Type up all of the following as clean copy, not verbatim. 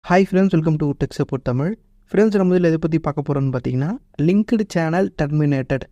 Hi friends, welcome to tech support Tamil. Friends, நம்ம இதில் எதை பற்றி பார்க்க போகிறோம்னு பார்த்தீங்கன்னா, லிங்க்டு சேனல் டெர்மினேட்டட்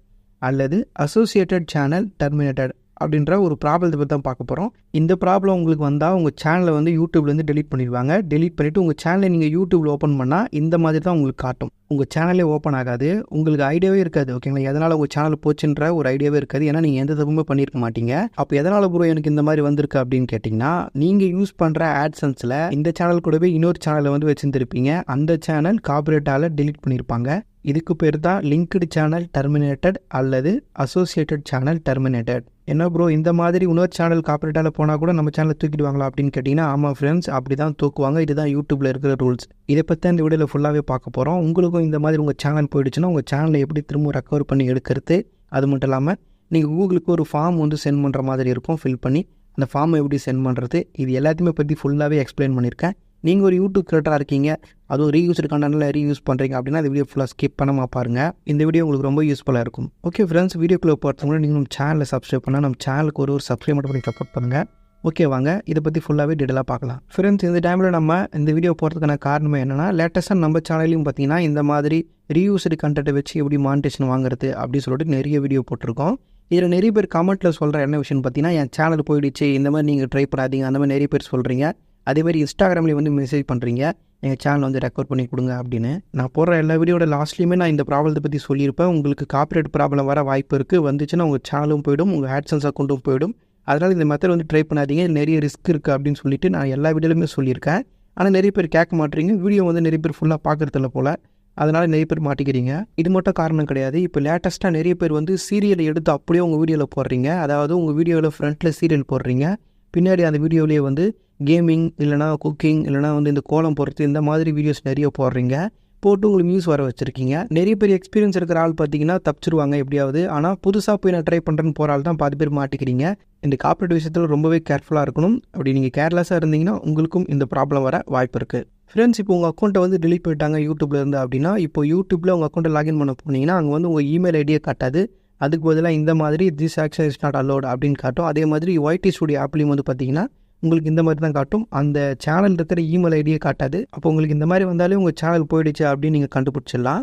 அல்லது அசோசியேட்டட் சேனல் டெர்மினேட்டட் அப்படின்ற ஒரு ப்ராப்ளத்தை பற்றி தான் பார்க்க போகிறோம். இந்த ப்ராப்ளம் உங்களுக்கு வந்தால் உங்கள் சேனலை வந்து யூடியூப்லேருந்து டெலீட் பண்ணிடுவாங்க. டெலீட் பண்ணிவிட்டு உங்கள் சேனலை நீங்கள் யூடியூப்பில் ஓப்பன் பண்ணால் இந்த மாதிரி தான் உங்களுக்கு காட்டும். உங்கள் சேனலே ஓப்பன் ஆகாது, உங்களுக்கு ஐடியாவே இருக்காது. ஓகேங்களா, எதனால் உங்கள் சேனல் போச்சுன்ற ஒரு ஐடியாவே இருக்காது. ஏன்னா நீங்கள் எந்த தப்புமே பண்ணியிருக்க மாட்டீங்க. அப்போ எதனால் ப்ரோ எனக்கு இந்த மாதிரி வந்திருக்கு அப்படின்னு கேட்டிங்கன்னா, நீங்கள் யூஸ் பண்ணுற ஆட்சன்ஸில் இந்த சேனல் கூடவே இன்னொரு சேனலை வந்து வச்சுருந்துருப்பீங்க. அந்த சேனல் காப்பிரைட்டால் டெலீட் பண்ணியிருப்பாங்க. இதுக்கு பேர் தான் லிங்க்டு சேனல் டெர்மினேட்டட் அல்லது அசோசியேட்டட் சேனல் டெர்மினேட்டட். என்ன ப்ரோ, இந்த மாதிரி இன்னொரு சேனல் காப்பிரைட்டால் போனால் கூட நம்ம சேனலை தூக்கிடுவாங்களா அப்படின்னு கேட்டிங்கன்னா, ஆமாம் ஃப்ரெண்ட்ஸ், அப்படி தான் தூக்குவாங்க. இதுதான் யூடியூப்பில் இருக்கிற ரூல்ஸ். இதை பற்றி இந்த வீடியோவில் ஃபுல்லாகவே பார்க்க போகிறோம். உங்களுக்கும் இந்த மாதிரி உங்கள் சேனல் போயிடுச்சுன்னா உங்கள் சேனலை எப்படி திரும்ப ரெக்கவர் பண்ணி எடுக்கிறது, அது மட்டும் இல்லாமல் நீங்கள் கூகுளுக்கு ஒரு ஃபார்ம் வந்து சென்ட் பண்ணுற மாதிரி இருக்கும், ஃபில் பண்ணி அந்த ஃபார்மை எப்படி சென்ட் பண்ணுறது, இது எல்லாத்தையுமே பற்றி ஃபுல்லாகவே எக்ஸ்பிளைன் பண்ணியிருக்கேன். நீங்கள் ஒரு யூடியூப் கிரியேட்டராக இருக்கீங்க, அதுவும் ரீயூஸ்டு கண்டென்ட்டில் ரீயூஸ் பண்ணுறீங்க அப்படின்னா இந்த வீடியோ ஃபுல்லாக ஸ்கிப் பண்ணாமல் பாருங்கள். இந்த வீடியோ உங்களுக்கு ரொம்ப யூஸ்ஃபுல்லாக இருக்கும். ஓகே ஃப்ரெண்ட்ஸ், வீடியோக்குள்ளே போகிறதுக்கு நீங்கள் நம்ம சேனலை சப்ஸ்கிரைப் பண்ணால் நம்ம சேனலுக்கு ஒரு சப்ஸ்கிரைப் மட்டும் பண்ணி சப்போர்ட் பண்ணுங்கள். ஓகே, வாங்க இதை பற்றி ஃபுல்லாகவே டீட்டெயிலாக பார்க்கலாம். ஃப்ரெண்ட்ஸ், இந்த டைமில் நம்ம இந்த வீடியோ போகிறதுக்கான காரணம் என்னென்னா, லேட்டஸ்ட்டாக நம்ம சேனல்லையும் பார்த்தீங்கன்னா இந்த மாதிரி ரீயூஸ்டு கண்டென்ட்டை வச்சு எப்படி மானிட்டேஷன் வாங்குறது அப்படின்னு சொல்லிட்டு நிறைய வீடியோ போட்டிருக்கோம். இதில் நிறைய பேர் கமெண்ட்டில் சொல்கிற என்ன விஷயம்னு பார்த்தீங்கன்னா, என் சேனல் போயிடுச்சு, இந்த மாதிரி நீங்கள் ட்ரை பண்ணாதீங்க, அந்த மாதிரி நிறைய பேர் சொல்கிறீங்க. அதேமாதிரி இன்ஸ்டாகிராம்லேயும் வந்து மெசேஜ் பண்ணுறீங்க, எங்கள் சேனல் வந்து ரெக்கார்ட் பண்ணி கொடுங்க அப்படின்னு. நான் போடுற எல்லா வீடியோட லாஸ்ட்லேயுமே நான் இந்த ப்ராப்ளத்தை பற்றி சொல்லியிருப்பேன். உங்களுக்கு காப்பிரைட் ப்ராப்ளம் வர வாய்ப்பு இருக்குது. வந்துச்சுன்னா உங்கள் சேனலும் போயிடும், உங்கள் ஆட்சன்ஸ் அக்கௌண்ட்டும் போயிடும். அதனால் இந்த மெத்தட் வந்து ட்ரை பண்ணாதீங்க, நிறைய ரிஸ்க் இருக்குது அப்படின்னு சொல்லிட்டு நான் எல்லா வீடியோலையுமே சொல்லியிருக்கேன். ஆனால் நிறைய பேர் கேட்க மாட்டேறீங்க, வீடியோ வந்து நிறைய பேர் ஃபுல்லாக பார்க்குறதில்ல போல், அதனால் நிறைய பேர் மாட்டிக்கிறீங்க. இது மட்டும் காரணம் கிடையாது. இப்போ லேட்டஸ்ட்டாக நிறைய பேர் வந்து சீரியலை எடுத்து அப்படியே உங்கள் வீடியோவில் போடுறீங்க. அதாவது உங்கள் வீடியோவில் ஃப்ரண்ட்டில் சீரியல் போடுறீங்க, பின்னாடி அந்த வீடியோவிலேயே வந்து கேமிங் இல்லைனா குக்கிங் இல்லைனா வந்து இந்த கோலம் போடுறது, இந்த மாதிரி வீடியோஸ் நிறைய போடுறீங்க, போட்டு உங்களுக்கு நியூஸ் வர வச்சுருக்கீங்க. நிறைய பேர் எக்ஸ்பீரியன்ஸ் இருக்கிற ஆள் பார்த்தீங்கன்னா தப்பிச்சிருவாங்க எப்படியாவது. ஆனால் புதுசாக போய் நான் ட்ரை பண்ணுறேன்னு போகிற ஆள் தான் பாதி பேர் மாட்டிக்கிறீங்க. இந்த கார்ப்பரேட் விஷயத்தில் ரொம்பவே கேர்ஃபுல்லாக இருக்கணும். அப்படி நீங்கள் கேர்லெஸ்ஸாக இருந்தீங்கன்னா உங்களுக்கும் இந்த ப்ராப்ளம் வர வாய்ப்பு இருக்குது. ஃப்ரெண்ட்ஸ், இப்போ உங்கள் அக்கௌண்ட்டை வந்து டெலீட் பண்ணிட்டாங்க யூடியூப்பில் இருந்து அப்படின்னா, இப்போ யூடியூப்பில் உங்கள் அக்கௌண்ட்டை லாகின் பண்ண போனீங்கன்னா அங்கே வந்து உங்கள் இமெயில் ஐடியை காட்டாது. அதுக்கு பதிலாக இந்த மாதிரி this action is not allowed அப்படின்னு காட்டும். அதே மாதிரி YT ஸ்டுடியோ ஆப்லேயும் வந்து பார்த்தீங்கன்னா உங்களுக்கு இந்த மாதிரி தான் காட்டும். அந்த சேனல் இருக்கிற இமெயில் ஐடியை காட்டாது. அப்போ உங்களுக்கு இந்த மாதிரி வந்தாலே உங்கள் சேனல் போயிடுச்சு அப்படின்னு நீங்கள் கண்டுபிடிச்சிடலாம்.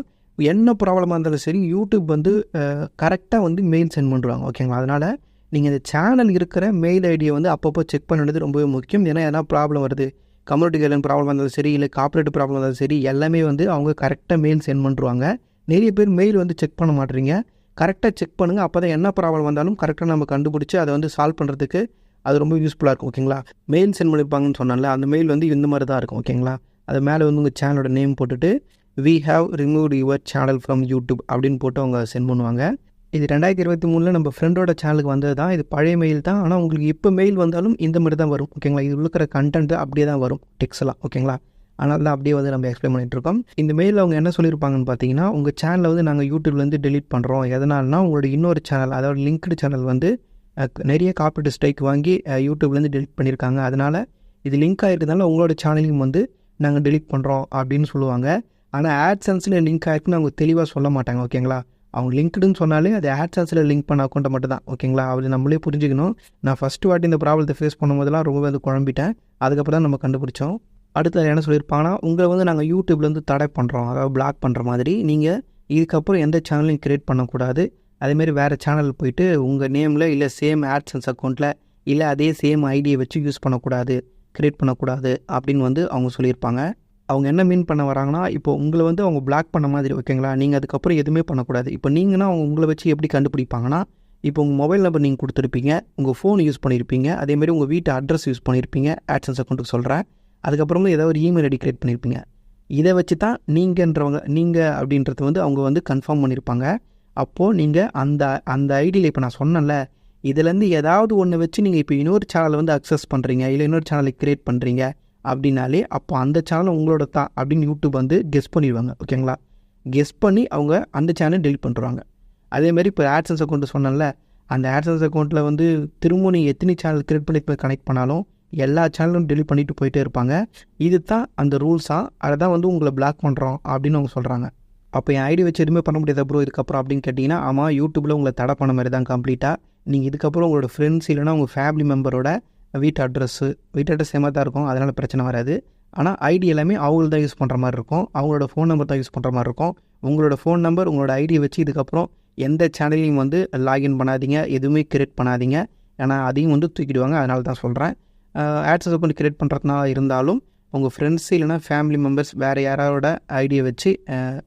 என்ன ப்ராப்ளமாக இருந்தாலும் சரி, யூடியூப் வந்து கரெக்டாக வந்து மெயில் சென்ட் பண்ணுறாங்க. ஓகேங்களா, அதனால் நீங்கள் இந்த சேனல் இருக்கிற மெயில் ஐடியை வந்து அப்பப்போ செக் பண்ணுறது ரொம்பவே முக்கியம். ஏன்னா எதனா ப்ராப்ளம் வருது, கம்யூனிட்டி கைட்லைன் ப்ராப்ளம் வந்தாலும் சரி, இல்லை கார்ப்பரேட் ப்ராப்ளம் வந்தாலும் சரி, எல்லாமே வந்து அவங்க கரெக்டாக மெயில் சென்ட் பண்ணுறாங்க. நிறைய பேர் மெயில் வந்து செக் பண்ண மாட்டேறீங்க. கரெக்டாக செக் பண்ணுங்கள். அப்போ தான் என்ன ப்ராப்ளம் வந்தாலும் கரெக்டாக நம்ம கண்டுபிடிச்சி அதை வந்து சால்வ் பண்ணுறதுக்கு அது ரொம்ப யூஸ்ஃபுல்லாக இருக்கும். ஓகேங்களா, மெயில் சென்ட் பண்ணியிருப்பாங்கன்னு சொன்னால அந்த மெயில் வந்து இந்த மாதிரி தான் இருக்கும். ஓகேங்களா, அது மேலே வந்து உங்கள் சேனலோட நேம் போட்டுட்டு we have removed your channel from YouTube அப்படின்னு போட்டு அவங்க சென்ட் பண்ணுவாங்க. இது 2023 நம்ம ஃப்ரெண்டோட சேனலுக்கு வந்தது தான். இது பழைய மெயில் தான். ஆனால் உங்களுக்கு இப்போ மெயில் வந்தாலும் இந்த மாதிரி தான் வரும். ஓகேங்களா, இது இருக்கிற கண்டென்ட் அப்படியே தான் வரும், டெக்ஸ்ட்லாம். ஓகேங்களா, அதனால தான் அப்படியே வந்து நம்ம எக்ஸ்பிளைன் பண்ணிகிட்டு இருக்கோம். இந்த மெயிலில் அவங்க என்ன சொல்லியிருப்பாங்கன்னு பார்த்தீங்கன்னா, உங்கள் சேனலை வந்து நாங்கள் யூடியூப்லேருந்து டெலீட் பண்ணுறோம். எதனால்னா உங்களோட இன்னொரு சேனல், அதாவது லிங்க்டு சேனல் வந்து நிறைய கார்ப்பரேட் ஸ்ட்ரைக் வாங்கி யூடியூப்லேருந்து டெலிட் பண்ணியிருக்காங்க. அதனால் இது லிங்க் ஆகிருக்கிறதுனால உங்களோட சேனலையும் வந்து நாங்கள் டெலிட் பண்ணுறோம் அப்படின்னு சொல்லுவாங்க. ஆனால் ஆட்சன்ஸில் லிங்க் ஆகிருக்குன்னு அவங்க தெளிவாக சொல்ல மாட்டாங்க. ஓகேங்களா, அவங்க லிங்க்டுன்னு சொன்னாலே அது ஆட்சன்ஸில் லிங்க் பண்ண அக்கௌண்ட்டை மட்டும் தான். ஓகேங்களா, அது நம்மளே புரிஞ்சுக்கணும். நான் ஃபஸ்ட்டு வாட்டி இந்த ப்ராப்ளத்தை ஃபேஸ் பண்ணும்போதெல்லாம் ரொம்பவே அது குழம்பிட்டேன். அதுக்கப்புறம் தான் நம்ம கண்டுபிடிச்சோம். அடுத்து என்ன சொல்லியிருப்பாங்கன்னா, உங்களை வந்து நாங்கள் யூடியூப்லேருந்து தடை பண்ணுறோம், அதாவது பிளாக் பண்ணுற மாதிரி. நீங்கள் இதுக்கப்புறம் எந்த சேனலையும் க்ரியேட் பண்ணக்கூடாது. அதேமாரி வேறு சேனல் போய்ட்டு உங்கள் நேமில் இல்லை சேம் ஆட்சன்ஸ் அக்கௌண்ட்டில் இல்லை அதே சேம் ஐடியை வச்சு யூஸ் பண்ணக்கூடாது, க்ரியேட் பண்ணக்கூடாது அப்படின்னு வந்து அவங்க சொல்லியிருப்பாங்க. அவங்க என்ன மீன் பண்ண வராங்கன்னா, இப்போ உங்களை வந்து அவங்க பிளாக் பண்ண மாதிரி. ஓகேங்களா, நீங்கள் அதுக்கப்புறம் எதுவுமே பண்ணக்கூடாது. இப்போ நீங்கன்னா அவங்க உங்களை வச்சு எப்படி கண்டுபிடிப்பாங்கன்னா, இப்போ உங்கள் மொபைல் நம்பர் நீங்கள் கொடுத்துருப்பீங்க, உங்கள் ஃபோன் யூஸ் பண்ணியிருப்பீங்க, அதேமாதிரி உங்கள் வீட்டு அட்ரஸ் யூஸ் பண்ணியிருப்பீங்க, ஆட்சன்ஸ் அக்கௌண்ட்டுக்கு சொல்கிறேன். அதுக்கப்புறமா ஏதாவது ஒரு இமெயில் ஐடி க்ரியேட் பண்ணியிருப்பீங்க. இதை வச்சு தான் நீங்கள் அப்படின்றது வந்து அவங்க வந்து கன்ஃபார்ம் பண்ணியிருப்பாங்க. அப்போது நீங்கள் அந்த ஐடியில் இப்போ நான் சொன்னேன்ல, இதுலேருந்து ஏதாவது ஒன்று வச்சு நீங்கள் இப்போ இன்னொரு சேனலை வந்து அக்சஸ் பண்ணுறீங்க, இல்லை இன்னொரு சேனலை க்ரியேட் பண்ணுறீங்க அப்படின்னாலே அப்போ அந்த சேனல் உங்களோட தான் அப்படின்னு யூடியூப் வந்து கெஸ் பண்ணிடுவாங்க. ஓகேங்களா, கெஸ் பண்ணி அவங்க அந்த சேனலை டெலிட் பண்ணுறாங்க. அதேமாதிரி இப்போ ஆட்சன்ஸ் அக்கௌண்ட்டு சொன்னேன்ல, அந்த ஆட்சன்ஸ் அக்கௌண்ட்டில் வந்து திரும்ப நீங்கள் எத்தனை சேனல் க்ரியேட் பண்ணி கனெக்ட் பண்ணாலும் எல்லா சேனலும் டெலிட் பண்ணிட்டு போயிட்டே இருப்பாங்க. இது தான் அந்த ரூல்ஸாக, அதை தான் வந்து உங்களை பிளாக் பண்ணுறோம் அப்படின்னு அவங்க சொல்கிறாங்க. அப்போ என் ஐடி வச்சு எதுவுமே பண்ண முடியாது ப்ரோ இதுக்கப்புறம் அப்படின்னு கேட்டிங்கன்னா, ஆமாம், யூடியூப்பில் உங்களை தடை பண்ண மாதிரி தான் கம்ப்ளீட்டாக. நீங்கள் இதுக்கப்புறம் உங்களோட ஃப்ரெண்ட்ஸ் இல்லைனா உங்கள் ஃபேமிலி மெம்பரோட வீட்டு அட்ரஸ் சேமாக தான் இருக்கும், அதனால் பிரச்சனை வராது. ஆனால் ஐடி எல்லாமே அவங்களுக்கு தான் யூஸ் பண்ணுற மாதிரி இருக்கும். அவங்களோட ஃபோன் நம்பர் தான் யூஸ் பண்ணுற மாதிரி இருக்கும். உங்களோட ஃபோன் நம்பர், உங்களோட ஐடியை வச்சு இதுக்கப்புறம் எந்த சேனல்லையும் வந்து லாகின் பண்ணாதீங்க, எதுவுமே கிரியேட் பண்ணாதீங்க. ஏன்னா அதையும் வந்து தூக்கிடுவாங்க. அதனால தான் சொல்கிறேன். ஆட்சன்ஸ் அக்கௌண்ட் கிரியேட் பண்ணுறதுனால இருந்தாலும் உங்கள் ஃப்ரெண்ட்ஸு இல்லைனா ஃபேமிலி மெம்பர்ஸ் வேறு யாரோட ஐடியை வச்சு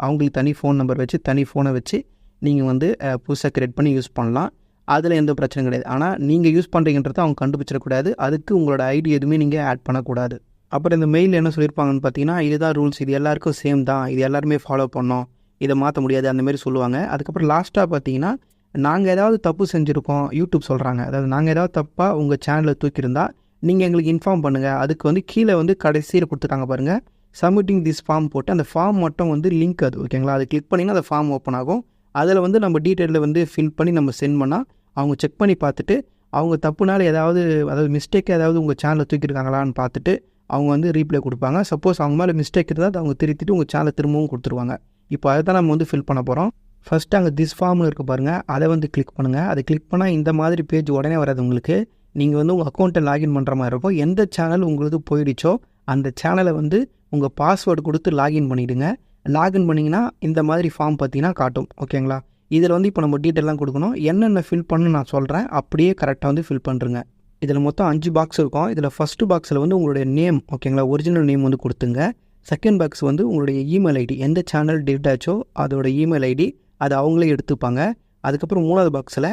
அவங்களுக்கு தனி ஃபோன் நம்பர் வச்சு தனி ஃபோனை வச்சு நீங்கள் வந்து புதுசாக கிரியேட் பண்ணி யூஸ் பண்ணலாம். அதில் எந்த பிரச்சனையும் கிடையாது. ஆனால் நீங்கள் யூஸ் பண்ணுறீங்கன்றதை அவங்க கண்டுபிடிச்சிடக்கூடாது. அதுக்கு உங்களோட ஐடி எதுவுமே நீங்கள் ஆட் பண்ணக்கூடாது. அப்புறம் இந்த மெயில் என்ன சொல்லியிருப்பாங்கன்னு பார்த்தீங்கன்னா, இதுதான் ரூல்ஸ், இது எல்லாருக்கும் சேம் தான், இது எல்லாருமே ஃபாலோ பண்ணோம், இதை மாற்ற முடியாது, அந்தமாரி சொல்லுவாங்க. அதுக்கப்புறம் லாஸ்ட்டாக பார்த்தீங்கன்னா, நாங்கள் ஏதாவது தப்பு செஞ்சுருக்கோம் யூடியூப் சொல்கிறாங்க. அதாவது நாங்கள் ஏதாவது தப்பாக உங்கள் சேனலில் தூக்கியிருந்தா நீங்கள் எங்களுக்கு இன்ஃபார்ம் பண்ணுங்கள். அதுக்கு வந்து கீழே வந்து கடைசியில் கொடுத்துட்டாங்க பாருங்கள், சப்மிட்டிங் திஸ் ஃபார்ம் போட்டு அந்த ஃபார்ம் மட்டும் வந்து லிங்க் அது ஓகேங்களா, அது கிளிக் பண்ணிங்கன்னா அந்த ஃபார்ம் ஓப்பன் ஆகும். அதில் வந்து நம்ம டீட்டெயிலில் வந்து ஃபில் பண்ணி நம்ம சென்ட் பண்ணால் அவங்க செக் பண்ணி பார்த்துட்டு அவங்க தப்புனால அதாவது மிஸ்டேக் ஏதாவது உங்கள் சேனலில் தூக்கியிருக்காங்களான்னு பார்த்துட்டு அவங்க வந்து ரீப்ளை கொடுப்பாங்க. சப்போஸ் அவங்க மேலே மிஸ்டேக் இருந்தால் அதை அவங்க திருத்திட்டு உங்கள் சேனலை திரும்பவும் கொடுத்துருவாங்க. இப்போ அதை தான் நம்ம வந்து ஃபில் பண்ண போகிறோம். ஃபஸ்ட்டு அங்கே திஸ் ஃபார்ம்னு இருக்குது பாருங்கள், அதை வந்து கிளிக் பண்ணுங்கள். அதை கிளிக் பண்ணால் இந்த மாதிரி பேஜ் உடனே வராது உங்களுக்கு. நீங்கள் வந்து உங்கள் அக்கௌண்ட்டை லாகின் பண்ணுற மாதிரி இருக்கும். எந்த சேனல் உங்களுக்கு போயிடுச்சோ அந்த சேனலை வந்து உங்கள் பாஸ்வேர்டு கொடுத்து லாகின் பண்ணிவிடுங்க. லாகின் பண்ணிங்கன்னா இந்த மாதிரி ஃபார்ம் பார்த்தீங்கன்னா காட்டும் ஓகேங்களா. இதில் வந்து இப்போ நம்ம டீட்டெயிலாம் கொடுக்கணும். என்னென்ன ஃபில் பண்ணு நான் சொல்கிறேன், அப்படியே கரெக்டாக வந்து ஃபில் பண்ணுறேங்க. இதில் மொத்தம் 5 பாக்ஸ் இருக்கும். இதில் ஃபஸ்ட்டு பாக்ஸில் வந்து உங்களுடைய நேம் ஓகேங்களா, ஒரிஜினல் நேம் வந்து கொடுத்துங்க. செகண்ட் பாக்ஸ் வந்து உங்களுடைய இமெயில் ஐடி, எந்த சேனல் டெலிட் ஆச்சோ அதோட இமெயில் ஐடி, அது அவங்களே எடுத்துப்பாங்க. அதுக்கப்புறம் 3வது பாக்ஸில்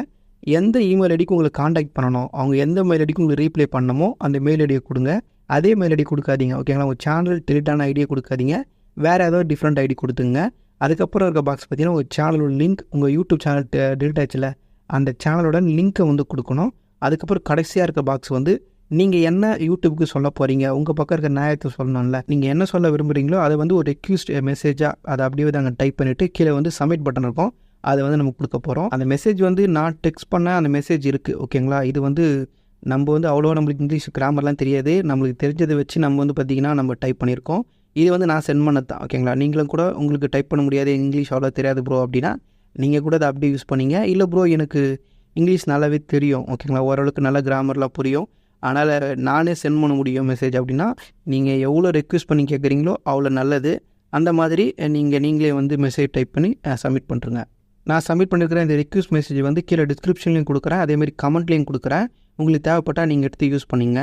எந்த இமெயில் ஐடிக்கு உங்களுக்கு காண்டாக்ட் பண்ணணும், அவங்க எந்த மெயில் ஐடிக்கு உங்களுக்கு ரீப்ளை பண்ணணுமோ அந்த மெயில் ஐடியை கொடுங்க. அதே மெயில் ஐடி கொடுக்காதீங்க ஓகேங்களா. உங்கள் சேனல் டெலிட்டான ஐடியை கொடுக்காதீங்க, வேறு ஏதாவது டிஃப்ரெண்ட் ஐடி கொடுத்துங்க. அதுக்கப்புறம் இருக்க பாக்ஸ் பார்த்தீங்கன்னா உங்கள் சேனலோட லிங்க், உங்கள் யூடியூப் சேனல் டெலிட் ஆச்சுல அந்த சேனலோட லிங்க்கை வந்து கொடுக்கணும். அதுக்கப்புறம் கடைசியாக இருக்க பாக்ஸ் வந்து நீங்கள் என்ன யூடியூப்புக்கு சொல்ல போகிறீங்க, உங்கள் பக்கம் இருக்க நியாயத்தை சொல்லணும்ல, நீங்கள் என்ன சொல்ல விரும்புகிறீங்களோ அதை வந்து ஒரு ரெக்யூஸ்ட் மெசேஜாக அதை அப்படியே வந்து அங்கே டைப் பண்ணிவிட்டு கீழே வந்து சப்மிட் பட்டன் இருக்கும், அதை வந்து நம்ம கொடுக்க போகிறோம். அந்த மெசேஜ் வந்து நான் டெக்ஸ்ட் பண்ண அந்த மெசேஜ் இருக்குது ஓகேங்களா. இது வந்து நம்ம வந்து அவ்வளோவா நம்மளுக்கு இங்கிலீஷ் கிராமர்லாம் தெரியாது, நம்மளுக்கு தெரிஞ்சதை வச்சு நம்ம வந்து பார்த்திங்கன்னா நம்ம டைப் பண்ணியிருக்கோம். இது வந்து நான் சென்ட் பண்ணது தான் ஓகேங்களா. நீங்களும் கூட உங்களுக்கு டைப் பண்ண முடியாது, இங்கிலீஷ் அவ்வளோ தெரியாது ப்ரோ அப்படின்னா நீங்கள் கூட அதை அப்படியே யூஸ் பண்ணிங்க. இல்லை ப்ரோ எனக்கு இங்கிலீஷ் நல்லாவே தெரியும் ஓகேங்களா, ஓரளவுக்கு நல்ல கிராமர்லாம் புரியும், அதனால் நானே சென்ட் பண்ண முடியும் மெசேஜ் அப்படின்னா நீங்கள் எவ்வளோ ரெக்வெஸ்ட் பண்ணி கேட்குறீங்களோ அவ்வளோ நல்லது. அந்த மாதிரி நீங்களே வந்து மெசேஜ் டைப் பண்ணி சப்மிட் பண்ணுறங்க. நான் சப்மிட் பண்ணியிருக்கிற இந்த ரெக்வெஸ்ட் மெசேஜ் வந்து கீழே டிஸ்கிரிப்ஷன்லையும் கொடுக்குறேன், அதேமாதிரி கமெண்ட்லேயும் கொடுக்குறேன். உங்களுக்கு தேவைப்பட்டால் நீங்கள் எடுத்து யூஸ் பண்ணிங்க.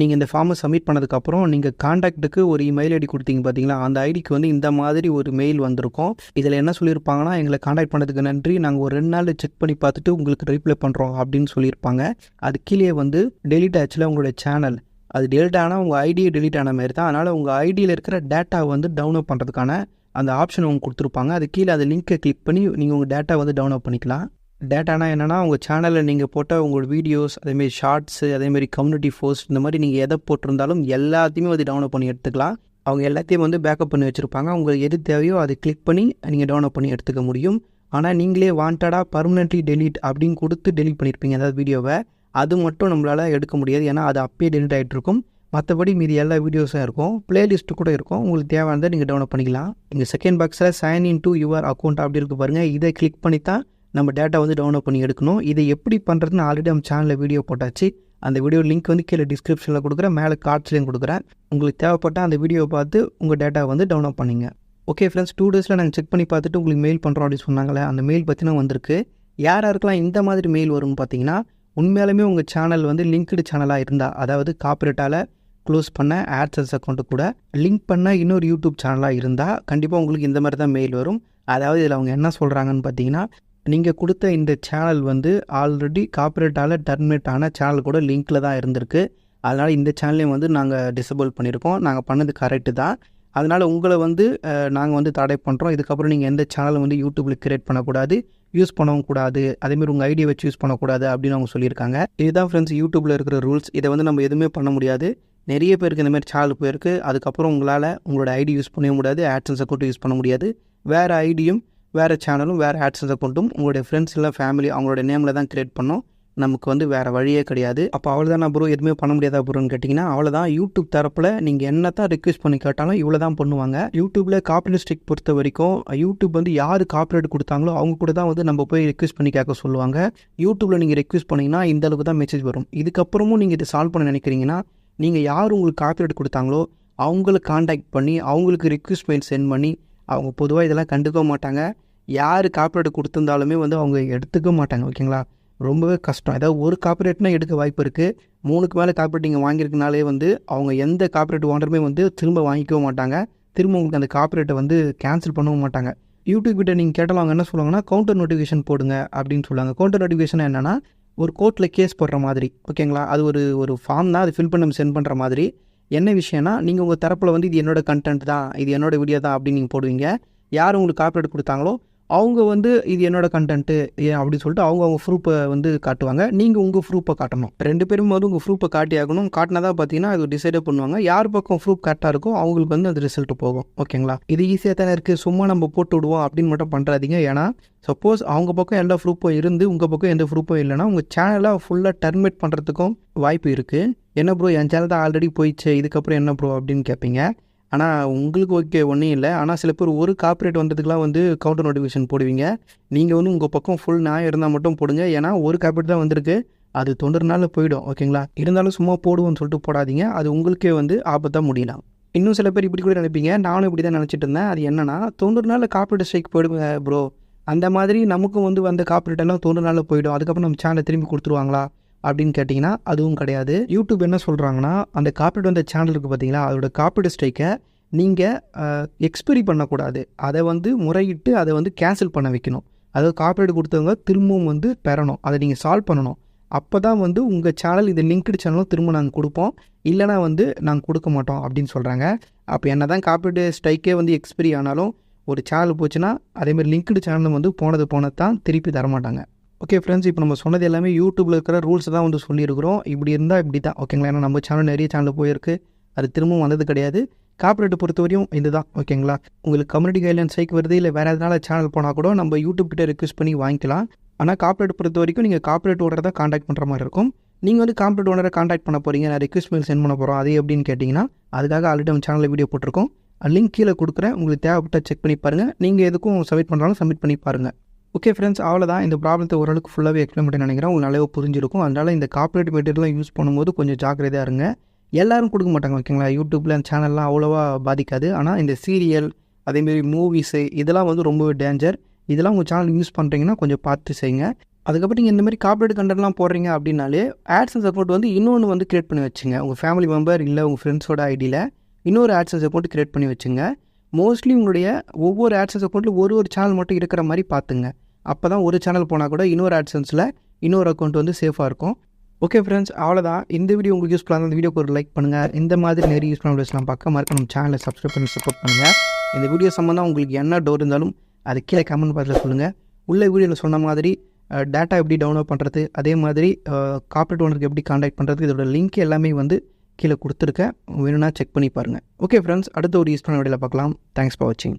நீங்கள் இந்த ஃபார்மை சப்மிட் பண்ணதுக்கப்புறம் நீங்கள் காண்டாக்டுக்கு ஒரு மெயில் ஐடி கொடுத்தீங்க பார்த்தீங்களா, அந்த ஐடிக்கு வந்து இந்த மாதிரி ஒரு மெயில் வந்திருக்கும். இதில் என்ன சொல்லியிருப்பாங்கன்னா, எங்களை காண்டாக்ட் பண்ணதுக்கு நன்றி, நாங்கள் ஒரு 2 நாளில் செக் பண்ணி பார்த்துட்டு உங்களுக்கு ரிப்ளை பண்ணுறோம் அப்படின்னு சொல்லியிருப்பாங்க. அது கீழே வந்து டெலிட் ஆச்சுல உங்களுடைய சேனல், அது டெலிட் ஆனால் உங்கள் ஐடியை டெலிட் ஆன மாதிரி தான். அதனால் உங்கள் ஐடியில் இருக்கிற டேட்டாவை வந்து டவுன்லோட் பண்ணுறதுக்கான அந்த ஆப்ஷன் அவங்க கொடுத்துருப்பாங்க. அது கீழே அந்த லிங்க்கை கிளிக் பண்ணி நீங்கள் உங்கள் டேட்டா வந்து டவுன்லோட் பண்ணிக்கலாம். டேட்டானா என்னென்னா உங்கள் சேனலில் நீங்கள் போட்ட உங்களோட வீடியோஸ், அதேமாரி ஷார்ட்ஸு, அதேமாரி கம்யூனிட்டி போஸ்ட், இந்த மாதிரி நீங்கள் எதை போட்டிருந்தாலும் எல்லாத்தையுமே வந்து டவுன்லோட் பண்ணி எடுத்துக்கலாம். அவங்க எல்லாத்தையும் வந்து பேக்கப் பண்ணி வச்சுருப்பாங்க. உங்களுக்கு எது தேவையோ அதை கிளிக் பண்ணி நீங்கள் டவுன்லோட் பண்ணி எடுத்துக்க முடியும். ஆனால் நீங்களே வாண்டடாக பர்மனெண்ட்லி டெலிட் அப்படின்னு கொடுத்து டெலிட் பண்ணியிருப்பீங்க அதாவது வீடியோவை, அது மட்டும் நம்மளால் எடுக்க முடியாது. ஏன்னா அது அப்பயே டெலிட் ஆகிட்டு இருக்கும். மற்றபடி மீதி எல்லா வீடியோஸும் இருக்கும், பிளேலிஸ்ட்டு கூட இருக்கும். உங்களுக்கு தேவையானதை நீங்கள் டவுன்லோட் பண்ணிக்கலாம். இங்கே செகண்ட் பாக்ஸில் sign in to your account அப்படி இருக்குது பாருங்கள், இதை கிளிக் பண்ணி தான் நம்ம டேட்டா வந்து டவுன்லோட் பண்ணி எடுக்கணும். இதை எப்படி பண்ணுறதுன்னு ஆல்ரெடி நம்ம சேனலில் வீடியோ போட்டாச்சு. அந்த வீடியோ லிங்க் வந்து கீழே டிஸ்கிரிப்ஷனில் கொடுக்குறேன், மேலே கார்ட்ஸ்லேயும் கொடுக்குறேன். உங்களுக்கு தேவைப்பட்டால் அந்த வீடியோவை பார்த்து உங்கள் டேட்டா வந்து டவுன்லோட் பண்ணிங்க. ஓகே ஃப்ரெண்ட்ஸ், 2 டேஸில் நாங்கள் செக் பண்ணி பார்த்துட்டு உங்களுக்கு மெயில் பண்ணுறோம் அப்படின்னு சொன்னாங்களே, அந்த மெயில் பற்றினா வந்திருக்கு. யாருக்கெல்லாம் இந்த மாதிரி மெயில் வரும்னு பார்த்தீங்கன்னா, உண்மையாலுமே உங்கள் சேனல் வந்து லிங்க்டு சேனலாக இருந்தால், அதாவது காப்பிரைட்டால் க்ளோஸ் பண்ண ஆட்சன்ஸ் அக்கௌண்ட்டு கூட லிங்க் பண்ண இன்னொரு யூடியூப் சேனலாக இருந்தால் கண்டிப்பாக உங்களுக்கு இந்த மாதிரி தான் மெயில் வரும். அதாவது இதில் அவங்க என்ன சொல்கிறாங்கன்னு பார்த்தீங்கன்னா, நீங்கள் கொடுத்த இந்த சேனல் வந்து ஆல்ரெடி காப்பிரைட்டால் டர்மினேட் ஆன சேனல் கூட லிங்க்கில் தான் இருந்திருக்கு. அதனால் இந்த சேனலையும் வந்து நாங்கள் டிசேபிள் பண்ணியிருக்கோம். நாங்கள் பண்ணது கரெக்டு தான். அதனால் உங்களை வந்து நாங்கள் வந்து தடை பண்ணுறோம். இதுக்கப்புறம் நீங்கள் எந்த சேனலும் வந்து யூடியூப்பில் கிரியேட் பண்ணக்கூடாது, யூஸ் பண்ணவும் கூடாது, அதேமாதிரி உங்கள் ஐடியை வச்சு யூஸ் பண்ணக்கூடாது அப்படின்னு அவங்க சொல்லியிருக்காங்க. இதுதான் ஃப்ரெண்ட்ஸ் யூடியூப்பில் இருக்கிற ரூல்ஸ். இதை வந்து நம்ம எதுவுமே பண்ண முடியாது. நிறைய பேருக்கு இந்த மாதிரி சேனல் போயிருக்கு. அதுக்கப்புறம் உங்களால் உங்களோட ஐடி யூஸ் பண்ண முடியாது, ஆட்சன்ஸ் அக்கௌண்ட்டு யூஸ் பண்ண முடியாது. வேறு ஐடியும் வேறு சேனலும் வேறு ஆட்சன்ஸ் அக்கௌண்ட்டும் உங்களுடைய ஃப்ரெண்ட்ஸ் இல்லை ஃபேமிலி அவங்களோட நேமில் தான் கிரியேட் பண்ணோம். நமக்கு வந்து வேறு வழியே கிடையாது. அப்போ அவ்வளோதான் ப்ரோ, எதுவுமே பண்ண முடியாதா ப்ரோன்னு கேட்டிங்கன்னா, அவ்வளோதான். யூடியூப் தரப்பில் நீங்கள் என்ன தான் ரிக்வெஸ்ட் பண்ணி கேட்டாலும் இவ்வளோ தான் பண்ணுவாங்க. யூடியூப்பில் காப்பிரைட் ஸ்ட்ரைக் பொறுத்த வரைக்கும் யூடியூப் வந்து யார் காப்பிரைட் கொடுத்தாங்களோ அவங்க கூட தான் வந்து நம்ம போய் ரிக்வெஸ்ட் பண்ணி கேட்க சொல்லுவாங்க. யூடியூப்பில் நீங்கள் ரிக்வெஸ்ட் பண்ணிங்கன்னா இந்த அளவுக்கு தான் மெசேஜ் வரும். இதுக்கப்புறமும் நீங்கள் இதை சால்வ் பண்ண நினைக்கிறீங்கன்னா, நீங்கள் யார் உங்களுக்கு காப்பிரைட் கொடுத்தாங்களோ அவங்கள காண்டாக்ட் பண்ணி அவங்களுக்கு ரிக்வெஸ்ட் மெயில் சென்ட் பண்ணி அவங்க பொதுவாக இதெல்லாம் கண்டுக்க மாட்டாங்க. யார் காப்பிரைட் கொடுத்துருந்தாலுமே வந்து அவங்க எடுத்துக்க மாட்டாங்க. ஓகேங்களா, ரொம்பவே கஷ்டம். ஏதாவது ஒரு காப்பிரைட்னா எடுக்க வாய்ப்பு இருக்குது. 3க்கு மேலே காப்பிரைட் நீங்கள் வாங்கியிருக்கனாலே வந்து அவங்க எந்த காப்பிரைட் ஓனருமே வந்து திரும்ப வாங்கிக்கவும் மாட்டாங்க. திரும்ப உங்களுக்கு அந்த காப்பிரைட்டை வந்து கேன்சல் பண்ணவும் மாட்டாங்க. யூடியூப் கிட்ட நீங்கள் கேட்டாலும் அவங்க என்ன சொல்லுவாங்கன்னா கவுண்டர் நோட்டிஃபிகேஷன் போடுங்க அப்படின்னு சொல்லுவாங்க. கவுண்டர் நோட்டிஃபிகேஷன் என்னென்னா ஒரு கோர்ட்டில் கேஸ் போடுற மாதிரி. ஓகேங்களா, அது ஒரு ஃபார்ம் தான். அது ஃபில் பண்ணி நம்ம சென்ட் பண்ணுற மாதிரி. என்ன விஷயம்னா நீங்கள் உங்கள் தரப்பில் வந்து இது என்னோட கண்டென்ட் தான், இது என்னோட வீடியோ தான் அப்படின்னு நீங்கள் போடுவீங்க. யார் உங்களுக்கு காப்பிரைட் கொடுத்தாங்களோ அவங்க வந்து இது என்னோட கண்டென்ட்டு அப்படின்னு சொல்லிட்டு அவங்க ப்ரூஃபை வந்து காட்டுவாங்க. நீங்கள் உங்கள் ப்ரூஃபை காட்டணும். 2 பேரும் வந்து உங்கள் ப்ரூஃபை காட்டி ஆகணும். காட்டினா தான் பார்த்தீங்கன்னா அது டிசைடே பண்ணுவாங்க. யார் பக்கம் ப்ரூஃப் கரெக்டாக இருக்கோ அவங்களுக்கு வந்து அது ரிசல்ட் போகும். ஓகேங்களா, இது ஈஸியாக தானே இருக்குது, சும்மா நம்ம போட்டு விடுவோம் அப்படின்னு மட்டும் பண்ணுறாதீங்க. ஏன்னா சப்போஸ் அவங்க பக்கம் எல்லா ப்ரூஃபும் இருந்து உங்கள் பக்கம் எந்த ப்ரூஃபும் இல்லைன்னா உங்கள் சேனலை ஃபுல்லாக டெர்மினேட் பண்ணுறதுக்கும் வாய்ப்பு இருக்குது. என்ன ப்ரோ, என் சேனல் தான் ஆல்ரெடி போயிடுச்சு, இதுக்கப்புறம் என்ன ப்ரோ அப்படின்னு கேட்பீங்க. ஆனால் உங்களுக்கு ஓகே ஒன்றும் இல்லை. ஆனால் சில பேர் ஒரு காப்பிரைட் வந்ததுக்கெலாம் வந்து கவுண்டர் நோட்டிஃபிகேஷன் போடுவீங்க. நீங்கள் வந்து உங்கள் பக்கம் ஃபுல் நியாயம் இருந்தால் மட்டும் போடுங்க. ஏன்னா ஒரு காப்பிரைட் தான் வந்திருக்கு, அது 90 நாளில் போயிடும். ஓகேங்களா, இருந்தாலும் சும்மா போடுவோன்னு சொல்லிட்டு போடாதீங்க. அது உங்களுக்கே வந்து ஆபத்தாக முடியலாம். இன்னும் சில பேர் இப்படி கூட நினைப்பீங்க, நானும் இப்படி தான் நினச்சிட்டு இருந்தேன். அது என்னன்னா 90 நாளில் காப்பிரைட் ஸ்ட்ரைக் போயிடுங்க ப்ரோ. அந்த மாதிரி நமக்கும் வந்து வந்த காப்பிரைட்டெல்லாம் 90 நாளில் போயிடும். அதுக்கப்புறம் நம்ம சேனலை திரும்பி கொடுத்துருவாங்களா அப்படின்னு கேட்டிங்கன்னா அதுவும் கிடையாது. யூடியூப் என்ன சொல்கிறாங்கன்னா அந்த காப்பிரைட் வந்த சேனல் இருக்குது பார்த்தீங்களா, அதோட காப்பிரைட் ஸ்ட்ரைக்கை நீங்கள் எக்ஸ்பைரி பண்ணக்கூடாது. அதை வந்து முறையிட்டு அதை வந்து கேன்சல் பண்ண வைக்கணும். அதாவது காப்பிரைட் கொடுத்தவங்க திரும்பவும் வந்து பெறணும். அதை நீங்கள் சால்வ் பண்ணணும். அப்போ தான் வந்து உங்கள் சேனல் இந்த லிங்க்டு சேனலும் திரும்ப நாங்கள் கொடுப்போம், இல்லைனா வந்து நாங்கள் கொடுக்க மாட்டோம் அப்படின்னு சொல்கிறாங்க. அப்போ என்ன தான் காப்பிரைட் ஸ்ட்ரைக்கே வந்து எக்ஸ்பைரி ஆனாலும் ஒரு சேனல் போச்சுன்னா அதேமாதிரி லிங்க்டு சேனலும் வந்து போனது தான் திருப்பி தரமாட்டாங்க. ஓகே ஃப்ரெண்ட்ஸ், இப்போ நம்ம சொன்னது எல்லாமே யூடியூப்பில் இருக்கிற ரூல்ஸ் தான் வந்து சொல்லியிருக்கிறோம். இப்படி இருந்தால் இப்படி தான். ஓகேங்களா, ஏன்னா நம்ம சேனல் நிறைய சேனல் போயிருக்கு, அது திரும்பவும் வந்தது கிடையாது. காப்பிரைட்டை பொறுத்தவரையும் இதுதான். ஓகேங்களா, உங்களுக்கு கம்யூனிட்டி கைட்லைன்ஸ் ஸ்ட்ரைக் வருது இல்லை வேறு எதனால சேனல் போனால் கூட நம்ம யூடியூப் கிட்ட ரிக்வெஸ்ட் பண்ணி வாங்கிக்கலாம். ஆனால் காப்பிரைட் பொறுத்த வரைக்கும் நீங்கள் காப்பிரைட் ஓனரை தான் காண்டாக்ட் பண்ணுற மாதிரி இருக்கும். நீங்கள் வந்து காப்பிரைட் ஓனரை காண்டாக்ட் பண்ண போகிறீங்க, நான் ரிக்வெஸ்ட் மெயில் சென்ட் பண்ண போகிறோம், அது எப்படின்னு கேட்டிங்கன்னா அதுக்காக ஆல்ரெடி நம்ம சேனலில் வீடியோ போட்டிருக்கோம். லிங்க் கீழே கொடுக்குறேன், உங்களுக்கு தேவைப்பட்ட செக் பண்ணி பாருங்கள். நீங்கள் எதுக்கும் சப்மிட் பண்ணுறாலும் சப்மிட் பண்ணி பாருங்கள். ஓகே ஃப்ரெண்ட்ஸ், அவ்வளோதான். இந்த ப்ராப்ளத்தை ஓரளவுக்கு ஃபுல்லாகவே எக்ஸ்பிளைன் பண்ணி நினைக்கிறேன். உங்களுக்கு நல்லாவே புரிஞ்சிருக்கும். அதனால் இந்த காப்பிரைட் மெட்டீரியல்லாம் யூஸ் பண்ணும்போது கொஞ்சம் ஜாக்கிரதையாக இருங்க. எல்லோரும் கொடுக்க மாட்டாங்க. ஓகேங்களா, யூடியூப்பில் அந்த சேனல்லாம் அவ்வளோவா பாதிக்காது. ஆனால் இந்த சீரியல் அதேமாரி மூவிஸு இதெல்லாம் வந்து ரொம்பவே டேஞ்சர். இதெல்லாம் உங்கள் சேனல் யூஸ் பண்ணுறீங்கன்னா கொஞ்சம் பார்த்து செய்யுங்க. அதுக்கப்புறம் நீங்கள் இந்த மாதிரி காப்பிரைட் கண்டென்ட்லாம் போடுறீங்க அப்படின்னாலே ஆட்சன்ஸ் அக்கௌண்ட் வந்து இன்னொன்று வந்து கிரியேட் பண்ணி வச்சுங்க. உங்கள் ஃபேமிலி மெம்பர் இல்லை உங்கள் ஃப்ரெண்ட்ஸோட ஐடியில் இன்னொரு ஆட்சன்ஸ் அக்கௌண்ட் கிரியேட் பண்ணி வச்சுங்க. மோஸ்ட்லி உங்களுடைய ஒவ்வொரு ஆட்சன்ஸ் அக்கௌண்ட்டில் ஒரு சேனல் மட்டும் இருக்கிற மாதிரி பார்த்துங்க. அப்போ தான் ஒரு சேனல் போனால் கூட இன்னொரு ஆட்சன்ஸில் இன்னொரு அக்கௌண்ட் வந்து சேஃபாக இருக்கும். ஓகே ஃப்ரெண்ட்ஸ், அவ்வளோதான். இந்த வீடியோ உங்களுக்கு யூஸ்ஃபுல்லாக இருந்தால் இந்த வீடியோக்கு ஒரு லைக் பண்ணுங்கள். இந்த மாதிரி நிறைய யூஸ்ஃபுல்லான வீடியோஸ்லாம் பார்க்க மறக்காம நம்ம சேனலை சப்ஸ்கிரைப் பண்ணி சப்போர்ட் பண்ணுங்கள். இந்த வீடியோ சம்மந்தம் உங்களுக்கு என்ன டவுட் இருந்தாலும் அது கீழே கமெண்ட் பாக்ஸில் சொல்லுங்கள். உள்ள வீடியோவில் சொன்ன மாதிரி டேட்டா எப்படி டவுன்லோட் பண்ணுறது, அதே மாதிரி கார்ப்பரேட் ஓனருக்கு எப்படி காண்டாக்ட் பண்ணுறது, இதோட லிங்க் எல்லாமே வந்து கீழே கொடுத்துருக்கேன். வேணும்னா செக் பண்ணி பாருங்கள். ஓகே ஃப்ரெண்ட்ஸ், அடுத்த ஒரு யூஸ்ஃபுல்லான வீடியோவில் பார்க்கலாம். தேங்க்ஸ் ஃபார் வாட்சிங்.